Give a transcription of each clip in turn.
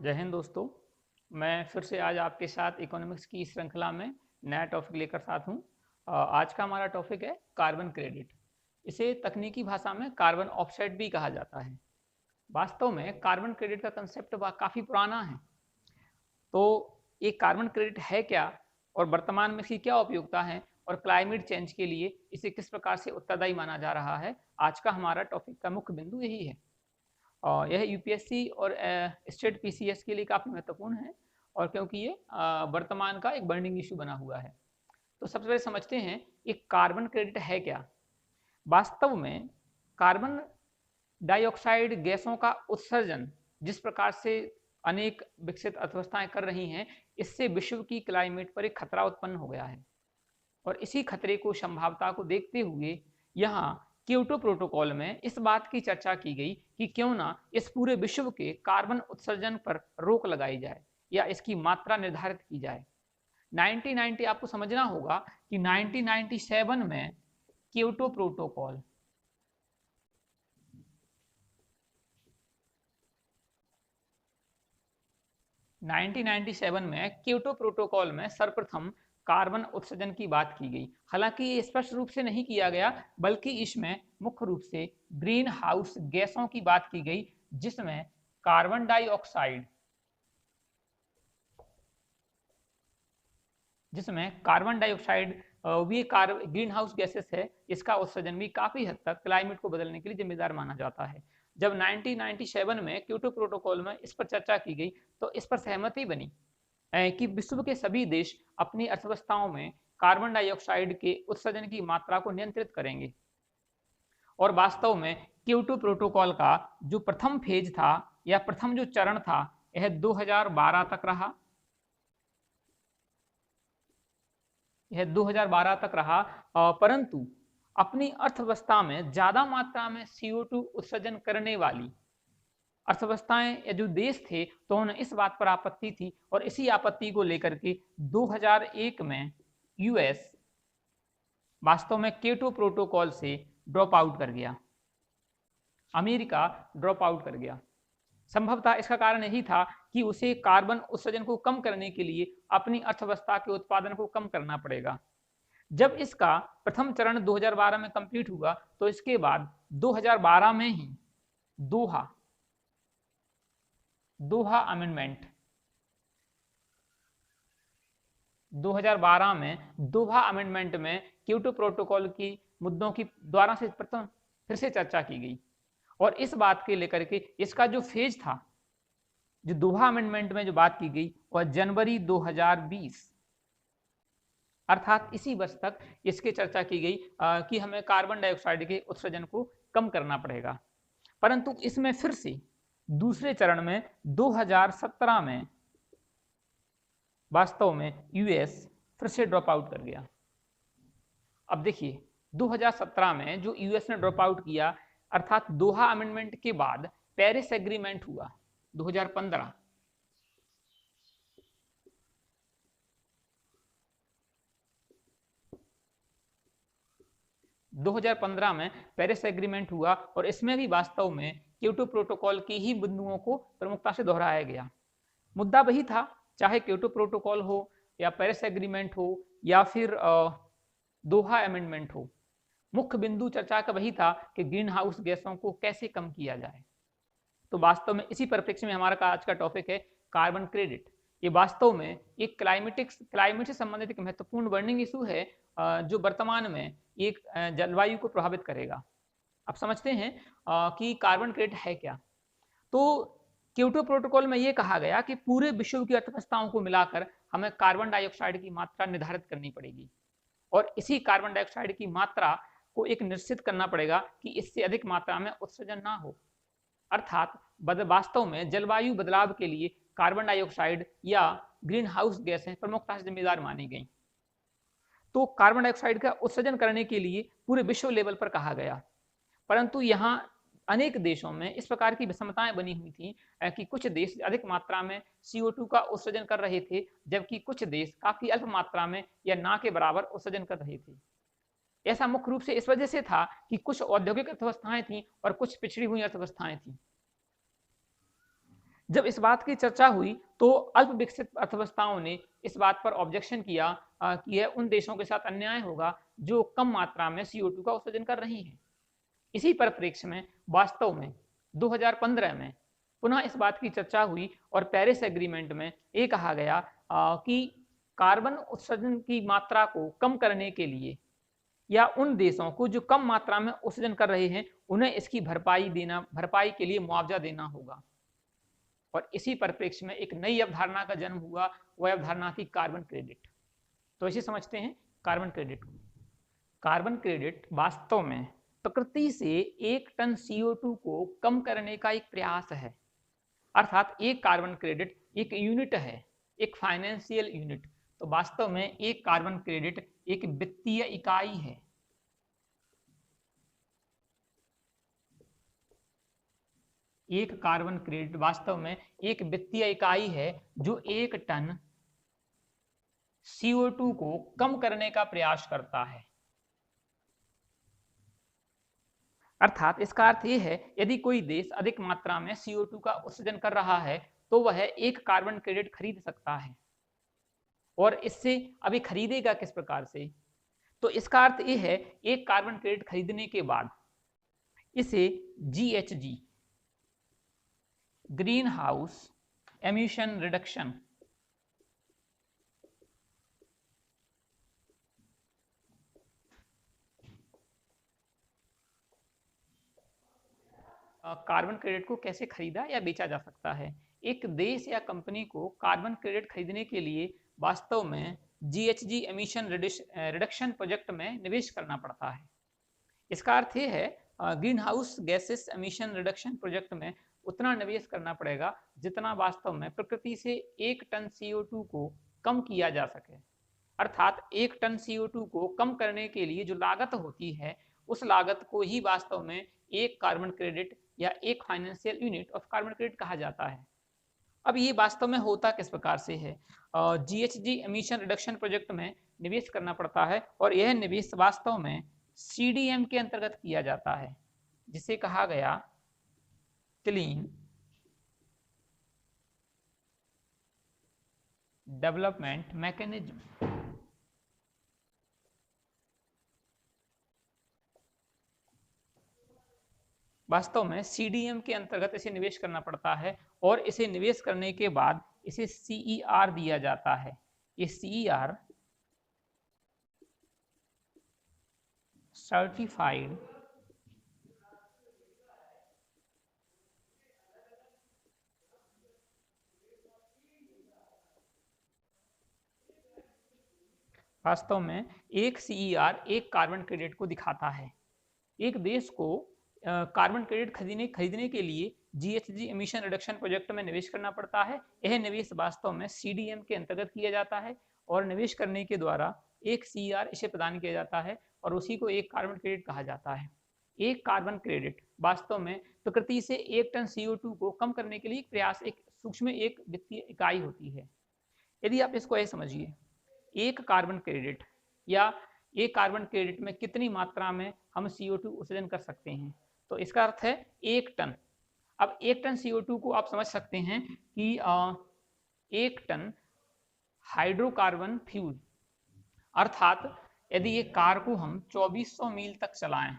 जय हिंद दोस्तों। मैं फिर से आज आपके साथ इकोनॉमिक्स की श्रृंखला में नया टॉपिक लेकर साथ हूँ। आज का हमारा टॉपिक है कार्बन क्रेडिट। इसे तकनीकी भाषा में कार्बन ऑफसेट भी कहा जाता है। वास्तव में कार्बन क्रेडिट का कंसेप्ट काफ़ी पुराना है। तो ये कार्बन क्रेडिट है क्या और वर्तमान में इसकी क्या उपयोगिता है और क्लाइमेट चेंज के लिए इसे किस प्रकार से उत्तरदायी माना जा रहा है, आज का हमारा टॉपिक का मुख्य बिंदु यही है। यह यूपीएससी और स्टेट पीसीएस के लिए काफ़ी महत्वपूर्ण है और क्योंकि ये वर्तमान का एक बर्निंग इशू बना हुआ है। तो सबसे पहले समझते हैं ये कार्बन क्रेडिट है क्या। वास्तव में कार्बन डाइऑक्साइड गैसों का उत्सर्जन जिस प्रकार से अनेक विकसित अर्थव्यवस्थाएं कर रही हैं, इससे विश्व की क्लाइमेट पर एक खतरा उत्पन्न हो गया है और इसी खतरे को संभावना को देखते हुए यहाँ क्योटो प्रोटोकॉल में इस बात की चर्चा की गई कि क्यों ना इस पूरे विश्व के कार्बन उत्सर्जन पर रोक लगाई जाए या इसकी मात्रा निर्धारित की जाए। 1990 आपको समझना होगा कि 1997 में क्योटो प्रोटोकॉल 1997 में क्योटो प्रोटोकॉल में सर्वप्रथम कार्बन उत्सर्जन की बात की गई। हालांकि ये स्पष्ट रूप से नहीं किया गया, बल्कि इसमें मुख्य रूप से ग्रीन हाउस गैसों की बात की गई, जिसमें कार्बन डाइऑक्साइड भी ग्रीन हाउस गैसेस है। इसका उत्सर्जन भी काफी हद तक क्लाइमेट को बदलने के लिए जिम्मेदार माना जाता है। जब 1997 में क्योटो प्रोटोकॉल में इस पर चर्चा की गई तो इस पर सहमति बनी कि विश्व के सभी देश अपनी अर्थव्यवस्थाओं में कार्बन डाइऑक्साइड के उत्सर्जन की मात्रा को नियंत्रित करेंगे। और वास्तव में क्योटो प्रोटोकॉल का जो प्रथम फेज था या प्रथम जो चरण था, यह 2012 तक रहा। परंतु अपनी अर्थव्यवस्था में ज्यादा मात्रा में CO2 उत्सर्जन करने वाली अर्थव्यवस्थाएं या जो देश थे, तो उन्हें इस बात पर आपत्ति थी और इसी आपत्ति को लेकर के 2001 में यूएस वास्तव में क्योटो प्रोटोकॉल से ड्रॉप आउट कर गया। अमेरिका ड्रॉप आउट कर गया। संभवतः इसका कारण यही था कि उसे कार्बन उत्सर्जन को कम करने के लिए अपनी अर्थव्यवस्था के उत्पादन को कम करना पड़ेगा। जब इसका प्रथम चरण 2012 में कंप्लीट हुआ, तो इसके बाद 2012 में ही दोहा अमेंडमेंट 2012 में दोहा अमेंडमेंट में क्योटो प्रोटोकॉल की मुद्दों की द्वारा से प्रथम फिर से चर्चा की गई और इस बात के लेकर के इसका जो फेज था, जो दोहा अमेंडमेंट में जो बात की गई, वह जनवरी 2020 अर्थात इसी वर्ष तक इसकी चर्चा की गई कि हमें कार्बन डाइऑक्साइड के उत्सर्जन को कम करना पड़ेगा। परंतु इसमें फिर से दूसरे चरण में 2017 में वास्तव में यूएस फिर से ड्रॉप आउट कर गया। अब देखिए 2017 में जो यूएस ने ड्रॉप आउट किया, अर्थात दोहा अमेंडमेंट के बाद पेरिस एग्रीमेंट हुआ 2015। में पेरिस एग्रीमेंट हुआ और इसमें भी वास्तव में क्योटो प्रोटोकॉल की ही बिंदुओं को प्रमुखता से दोहराया गया। मुद्दा वही था, चाहे क्योटो प्रोटोकॉल हो या पेरिस एग्रीमेंट हो या फिर दोहा अमेंडमेंट हो, मुख्य बिंदु चर्चा का वही था कि ग्रीन हाउस गैसों को कैसे कम किया जाए। तो वास्तव में इसी परिप्रेक्ष्य में हमारा आज का टॉपिक है कार्बन क्रेडिट। ये वास्तव में एक क्लाइमेट से संबंधित एक महत्वपूर्ण बर्निंग इशू है जो वर्तमान में एक जलवायु को प्रभावित करेगा। अब समझते हैं कि कार्बन क्रेडिट है क्या। तो क्योटो प्रोटोकॉल में ये कहा गया कि पूरे विश्व की अर्थव्यवस्थाओं को मिलाकर हमें कार्बन डाइऑक्साइड की मात्रा निर्धारित करनी पड़ेगी और इसी कार्बन डाइऑक्साइड की मात्रा को एक निश्चित करना पड़ेगा कि इससे अधिक मात्रा में उत्सर्जन ना हो। अर्थात वास्तव में जलवायु बदलाव के लिए कार्बन डाइऑक्साइड या ग्रीन हाउस गैसें प्रमुखता से जिम्मेदार मानी गई। तो कार्बन डाइऑक्साइड का उत्सर्जन करने के लिए पूरे विश्व लेवल पर कहा गया, परंतु यहाँ अनेक देशों में इस प्रकार की विषमताएं बनी हुई थी कि कुछ देश अधिक मात्रा में CO2 का उत्सर्जन कर रहे थे, जबकि कुछ देश काफी अल्प मात्रा में या ना के बराबर उत्सर्जन कर रहे थे। ऐसा मुख्य रूप से इस वजह से था कि कुछ औद्योगिक अर्थव्यवस्थाएं थीं और कुछ पिछड़ी हुई अर्थव्यवस्थाएं थीं। जब इस बात की चर्चा हुई तो अल्प विकसित अर्थव्यवस्थाओं ने इस बात पर ऑब्जेक्शन किया कि यह उन देशों के साथ अन्याय होगा जो कम मात्रा में CO2 का उत्सर्जन कर रही हैं। इसी परिप्रेक्ष्य में वास्तव में 2015 में पुनः इस बात की चर्चा हुई और पेरिस एग्रीमेंट में ये कहा गया कि कार्बन उत्सर्जन की मात्रा को कम करने के लिए या उन देशों को जो कम मात्रा में उत्सर्जन कर रहे हैं उन्हें इसकी भरपाई के लिए मुआवजा देना होगा। और इसी परिप्रेक्ष्य में एक नई अवधारणा का जन्म हुआ, वह अवधारणा थी कार्बन क्रेडिट। तो इसे समझते हैं कार्बन क्रेडिट को। कार्बन क्रेडिट वास्तव में प्रकृति से 1 टन CO2 को कम करने का एक प्रयास है। अर्थात एक कार्बन क्रेडिट एक यूनिट है, एक फाइनेंशियल यूनिट। तो वास्तव में एक कार्बन क्रेडिट एक वित्तीय इकाई है। एक कार्बन क्रेडिट वास्तव में एक वित्तीय इकाई है जो 1 टन CO2 को कम करने का प्रयास करता है। अर्थात इसका अर्थ यह है, यदि कोई देश अधिक मात्रा में CO2 का उत्सर्जन कर रहा है तो वह एक कार्बन क्रेडिट खरीद सकता है। और इससे अभी खरीदेगा किस प्रकार से? तो इसका अर्थ यह है, एक कार्बन क्रेडिट खरीदने के बाद इसे GHG green house emission reduction carbon credit को कैसे खरीदा या बेचा जा सकता है। एक देश या कंपनी को कार्बन क्रेडिट खरीदने के लिए वास्तव में GHG एमिशन रिडक्शन प्रोजेक्ट में निवेश करना पड़ता है। इसका अर्थ ये है, green house gases emission reduction project में उतना निवेश करना पड़ेगा जितना वास्तव में प्रकृति से 1 टन CO2 को कम किया जा सके। अर्थात 1 टन CO2 को कम करने के लिए जो लागत होती है उस लागत को ही वास्तव में एक कार्बन क्रेडिट या एक financial unit of carbon credit कहा जाता है। अब ये वास्तव में होता किस प्रकार से है? GHG एमिशन रिडक्शन प्रोजेक्ट में निवेश करना पड़ता है और यह निवेश वास्तव में CDM के अंतर्गत किया जाता है, जिसे कहा गया क्लीन डेवलपमेंट मैकेनिज्म। वास्तव में CDM के अंतर्गत इसे निवेश करना पड़ता है और इसे निवेश करने के बाद इसे CER दिया जाता है। ये CER सर्टिफाइड वास्तव में एक CER एक कार्बन क्रेडिट को दिखाता है। एक देश को कार्बन क्रेडिट खरीदने के लिए GHG एमिशन रिडक्शन प्रोजेक्ट में निवेश करना पड़ता है। यह निवेश वास्तव में CDM के अंतर्गत किया जाता है और निवेश करने के द्वारा एक CER इसे प्रदान किया जाता है और उसी को एक कार्बन क्रेडिट कहा जाता है। एक कार्बन क्रेडिट वास्तव में प्रकृति से 1 टन CO2 को कम करने के लिए एक प्रयास, एक सूक्ष्म एक वित्तीय इकाई होती है। यदि आप इसको ऐसे समझिए, एक कार्बन क्रेडिट या एक कार्बन क्रेडिट में कितनी मात्रा में हम CO2 उत्सर्जन कर सकते हैं, तो इसका अर्थ है 1 टन। अब 1 टन CO2 को आप समझ सकते हैं कि 1 टन हाइड्रोकार्बन फ्यूल, अर्थात यदि ये कार को हम 2400 मील तक चलाएं,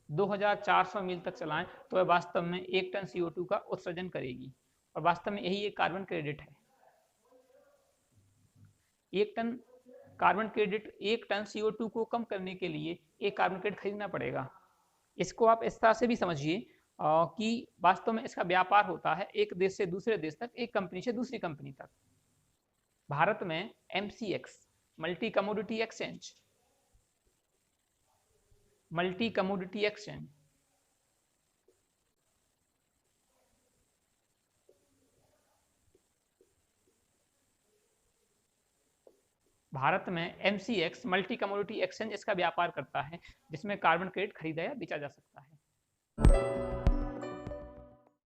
2400 मील तक चलाएं, तो वह वास्तव में 1 टन CO2 का उत्सर्जन करेगी और वास्तव में यही एक कार्बन क्रेडिट है। 1 ton carbon credit 1 ton CO2 को कम करने के लिए एक कार्बन क्रेडिट खरीदना पड़ेगा। इसको आप इस तरह से भी समझिए कि वास्तव में इसका व्यापार होता है एक देश से दूसरे देश तक, एक कंपनी से दूसरी कंपनी तक। भारत में MCX multi commodity exchange Bharat में MCX मल्टी कमोडिटी एक्सचेंज इसका व्यापार करता है, जिसमें कार्बन क्रेडिट खरीदा या बेचा जा सकता है।